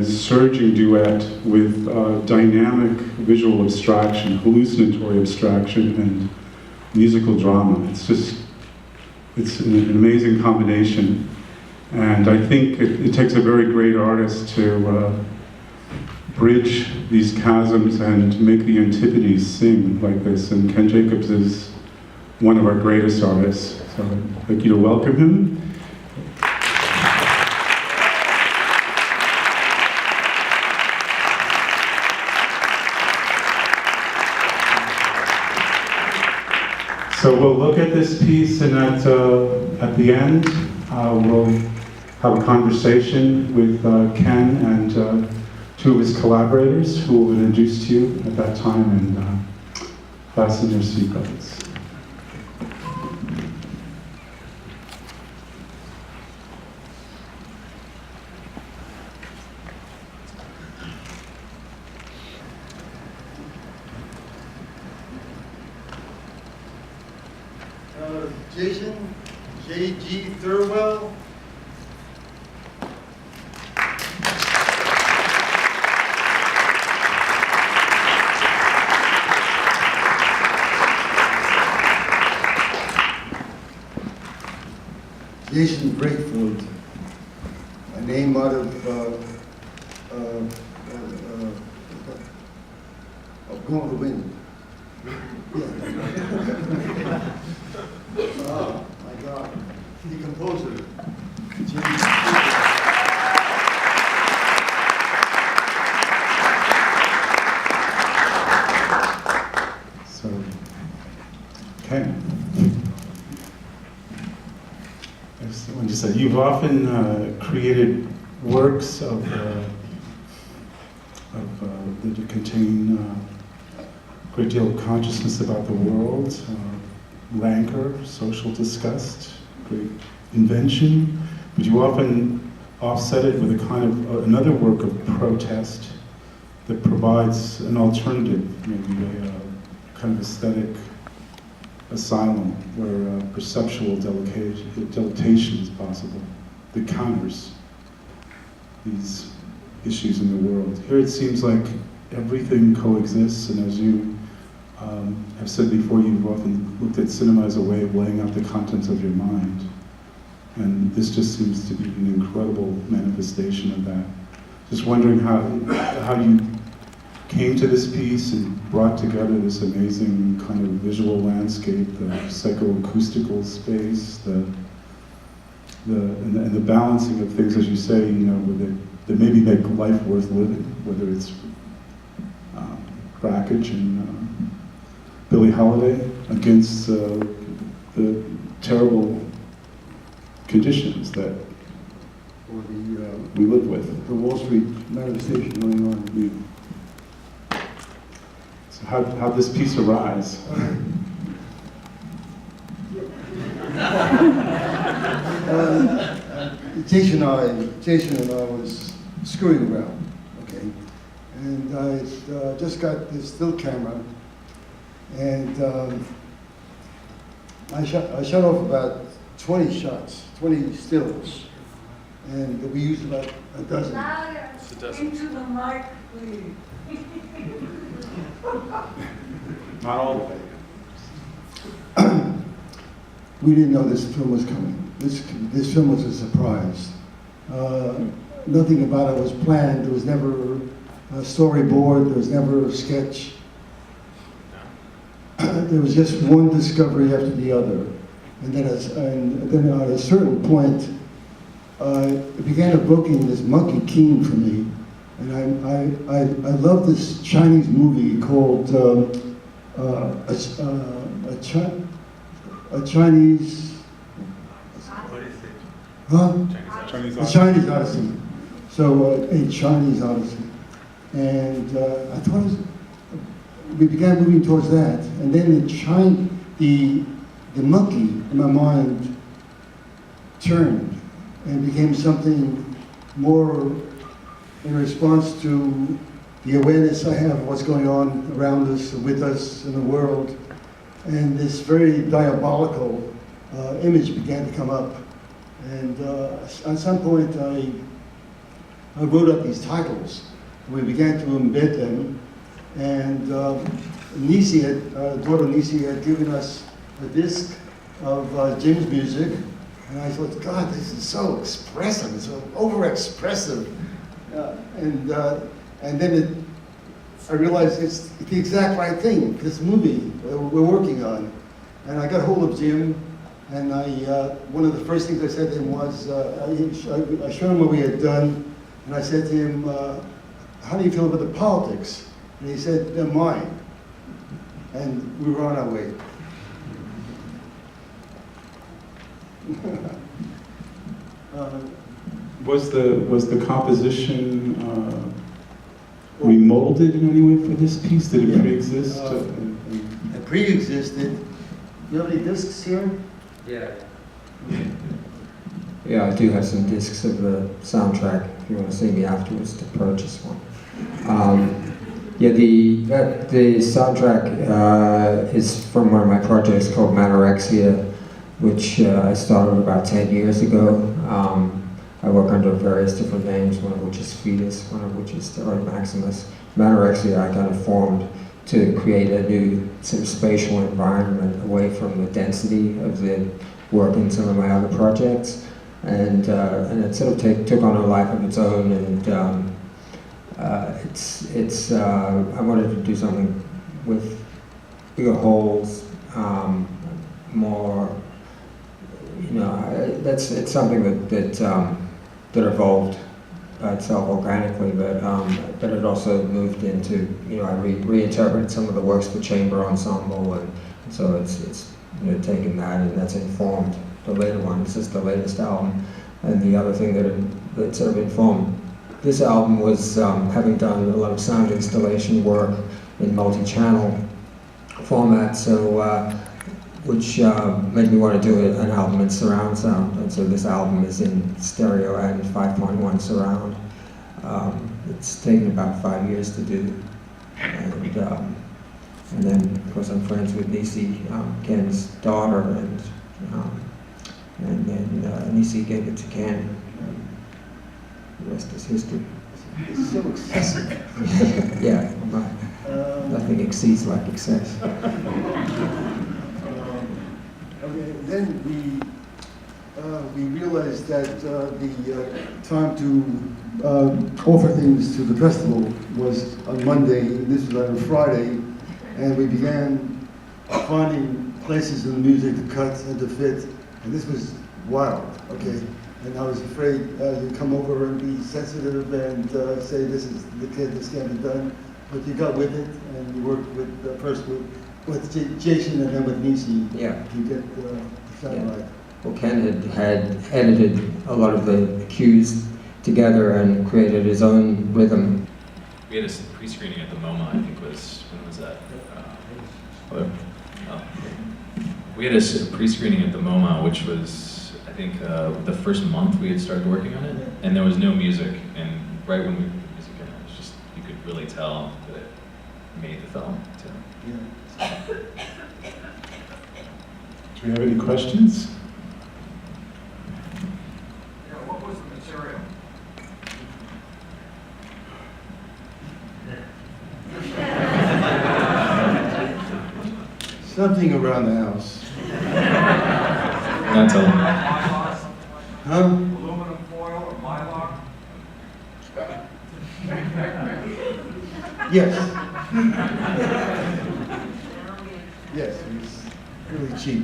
Surging duet with dynamic visual abstraction, hallucinatory abstraction, and musical drama. It's an amazing combination. And I think it takes a very great artist to bridge these chasms and make the antipodes sing like this. And Ken Jacobs is one of our greatest artists. So I'd like you to welcome him. So we'll look at this piece, and at the end, we'll have a conversation with Ken and two of his collaborators, who will be introduced to you at that time, and fasten your seatbelts. Jason J.G. Thurwell. Jason Breakford, a name out of Gone to Wind. Yeah. Oh my God, the composer. So, Ken. When you said you've often created works that contain a great deal of consciousness about the world, rancor, social disgust, great invention, but you often offset it with a kind of another work of protest that provides an alternative, maybe a kind of aesthetic asylum where perceptual deletation is possible, that counters these issues in the world. Here it seems like everything coexists, and as you have said before, you've often looked at cinema as a way of laying out the contents of your mind. And this just seems to be an incredible manifestation of that. Just wondering how you came to this piece and brought together this amazing kind of visual landscape, the psychoacoustical space, and the balancing of things, as you say, that maybe make life worth living, whether it's Brakhage and Billie Holiday against the terrible conditions that we live with. The Wall Street manifestation going on. So how'd this piece arise? Jason and I was screwing around, okay? And I just got this still camera, and I shot off about 20 shots, 20 stills, and we used about a dozen. Louder into the mic, please. Not all the way. We didn't know this film was coming. This film was a surprise. Nothing about it was planned. There was never a storyboard. There was never a sketch. There was just one discovery after the other. And then at a certain point, it began evoking this monkey king for me. And I love this Chinese movie called a Chinese. What is it? Huh? Chinese A Chinese Odyssey. So a Chinese Odyssey. And I thought we began moving towards that. And then the monkey in my mind turned and became something more in response to the awareness I have of what's going on around us, with us, in the world. And this very diabolical image began to come up. And at some point I wrote up these titles. We began to embed them. And Nisi, daughter Nisi, had given us a disc of Jim's music. And I thought, God, this is so expressive, it's so over-expressive. And then I realized it's the exact right thing for this movie we're working on. And I got hold of Jim, and one of the first things I said to him was, I showed him what we had done, and I said to him, how do you feel about the politics? And he said, they're mine. And we were on our way. Was the composition remolded in any way for this piece? Did it pre-exist? It pre-existed. You have any discs here? Yeah. Yeah, I do have some discs of the soundtrack if you want to see me afterwards to purchase one. Yeah, the soundtrack is from one of my projects called Manorexia, which I started about 10 years ago. I work under various different names, one of which is Fetus, one of which is Maximus. Manorexia I kind of formed to create a new sort of spatial environment away from the density of the work in some of my other projects. And it sort of took on a life of its own, and I wanted to do something with bigger holes, more, it's something that evolved by itself organically, but it also moved into, I reinterpreted some of the works for chamber ensemble, and so it's taken that, and that's informed the later one. This is the latest album, and the other thing that sort of informed this album was having done a lot of sound installation work in multi-channel format, which made me want to do an album in surround sound, and so this album is in stereo and 5.1 surround. It's taken about 5 years to do, and then of course I'm friends with Nisi, Ken's daughter, and then Nisi gave it to Ken. The rest is history. It's so excessive. Yeah, nothing exceeds like excess. Okay, then we realized that the time to offer things to the festival was on Monday, and this was on a Friday, and we began finding places in the music to cut and to fit, and this was wild, okay? And I was afraid you'd come over and be sensitive and say, this is the kid, this can't be done, but you got with it, and you worked with first with Jason and then with Nisi to get the sound right. Well, Ken had edited a lot of the cues together and created his own rhythm. We had a pre-screening at the MoMA, I think when was that? We had a pre-screening at the MoMA, which was, I think, the first month we had started working on it, and there was no music, and right when we put the music in, it was just, you could really tell that it made the film, too. Yeah. Do we have any questions? Yeah, what was the material? Something around the house. Not telling. Huh? Aluminum foil or mylar? Yes. Yes, it was really cheap.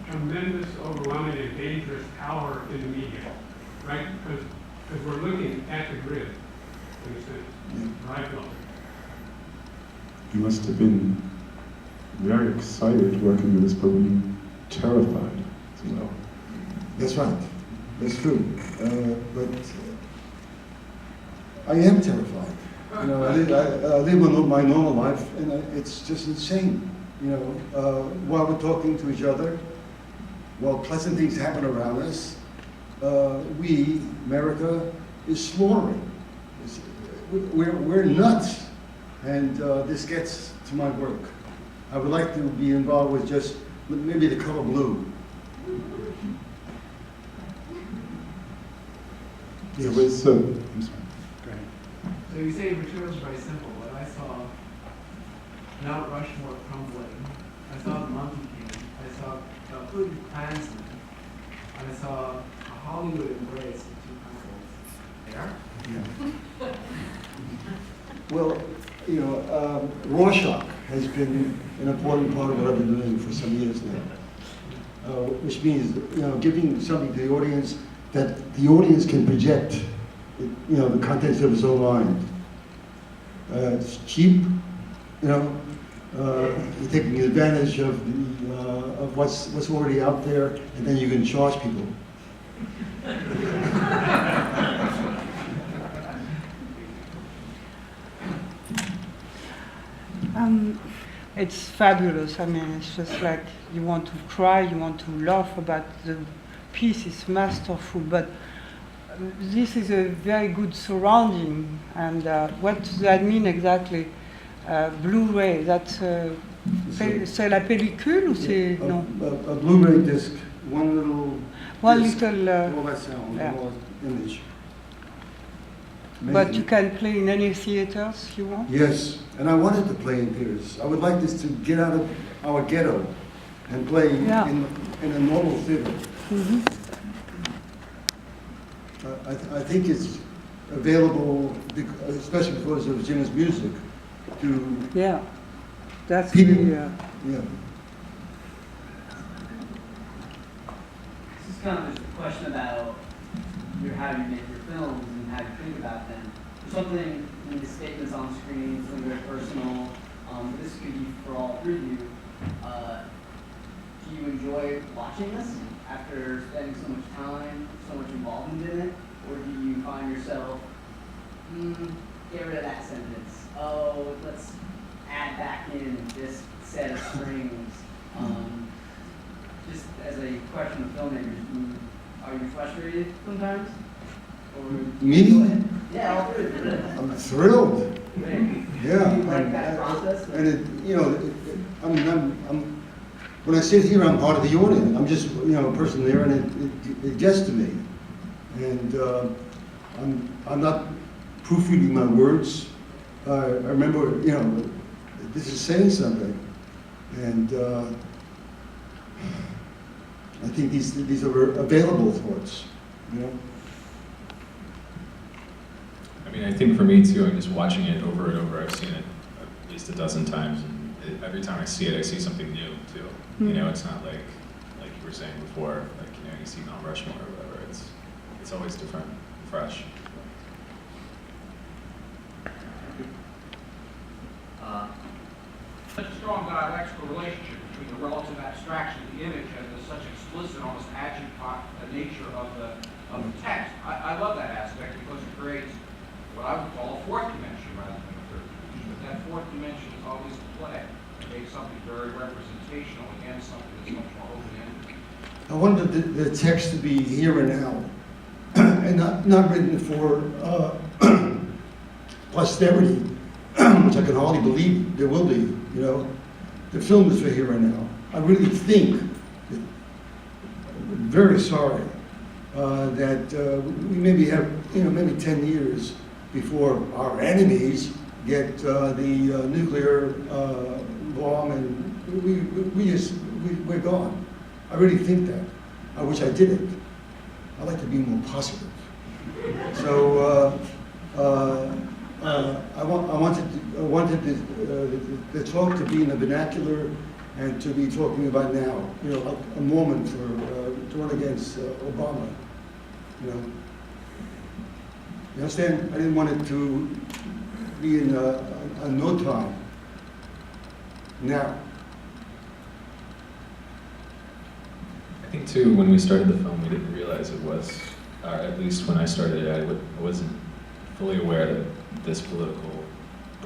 Tremendous, overwhelming, and dangerous power in the media, right? Because we're looking at the grid, in a sense, right? You must have been very excited working with this, but were you terrified as well? That's right. That's true. But I am terrified. I live my normal life, and it's just insane. while we're talking to each other, while pleasant things happen around us, we, America, is slaughtering. We're nuts, and this gets to my work. I would like to be involved with just maybe the color blue. There was, I'm sorry, go ahead. So you say materials are very simple, but I saw Mount Rushmore crumbling. I saw the Monkey King. I saw a hooded Klansman. I saw a Hollywood embrace with two pencils. There? Well, Rorschach has been an important part of what I've been doing for some years now, which means, giving something to the audience that the audience can project, the contents of his own mind. It's cheap, you're taking advantage of what's already out there, and then you can charge people. It's fabulous. I mean, it's just like you want to cry, you want to laugh about the piece is masterful, but this is a very good surrounding. And what does that mean exactly? Blu-ray, that's c'est la pellicule ou c'est non? A Blu-ray disc, one little. One disc, little. all that sound, Yeah. all that image. But Amazing. you can play in any theaters you want. Yes, and I wanted to play in theaters. I would like this to get out of our ghetto and play Yeah. in a normal theater. Mm-hmm. I think it's available, especially because of Jim's music, to Yeah, that's people. really. Yeah. This is kind of just a question about how you make your films and how you think about them. There's something in the statements on screen, something very personal, but this could be for all three of you. Do you enjoy watching this after spending so much time, so much involvement in it? Or do you find yourself, get rid of that sentence, oh, let's add back in this set of strings? Just as a question of filmmakers, are you frustrated sometimes? Or Me? Yeah, all three of you. I'm thrilled. Great. Yeah. Do you like that process? And when I sit here, I'm part of the audience. I'm just, a person there, and it gets to me. And I'm not proofreading my words. I remember, this is saying something, and I think these are available thoughts. I mean, I think for me too, I'm just watching it over and over. I've seen it at least a dozen times, and every time I see it, I see something new too. Mm. It's not like you were saying before, you see Mount Rushmore or whatever. It's always different, fresh. Such a strong dialectical relationship between the relative abstraction of the image and the such explicit, almost adjective nature of the text. I love that aspect because it creates what I would call a fourth dimension rather than a third dimension. But that fourth dimension is always a play. It makes something very representational against something that's much more open-ended. I wanted the text to be here and now, and not written for posterity, which I can hardly believe there will be. The film is for here and now. I really think, I'm very sorry, that we maybe have, maybe 10 years before our enemies get the nuclear bomb, and we're gone. I really think that. I wish I didn't. I like to be more positive. So I wanted the talk to be in the vernacular and to be talking about now. A moment to run against Obama. You understand? I didn't want it to be in a no time. Now. I think too, when we started the film, we didn't realize it was, or at least when I started it, I wasn't fully aware that this political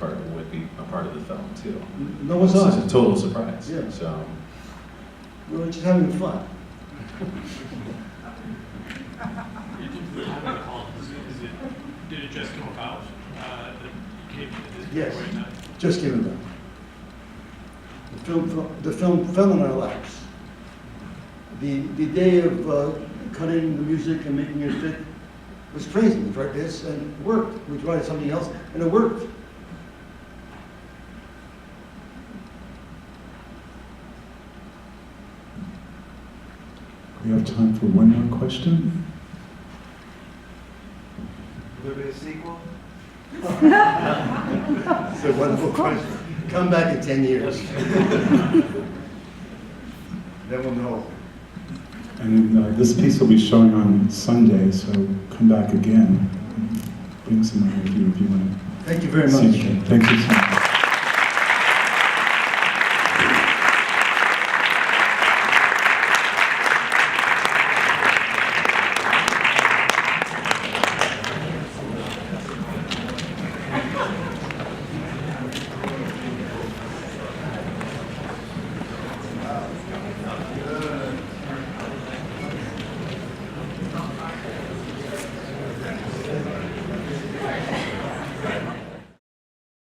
would be a part of the film too. No one's This on is a it. total surprise. Yeah. So We were just having fun. Did it just come about? That you came to this Yes. point now? Just given them. The film fell in our laps. The day of cutting the music and making it fit was crazy. We tried this and it worked. We tried something else and it worked. We have time for one more question. Will there be a sequel? It's a wonderful question. Come back in 10 years. Then we'll know. And this piece will be showing on Sunday, so come back again. Bring someone with you if you want Thank you very to see much. it again. Thank you so much.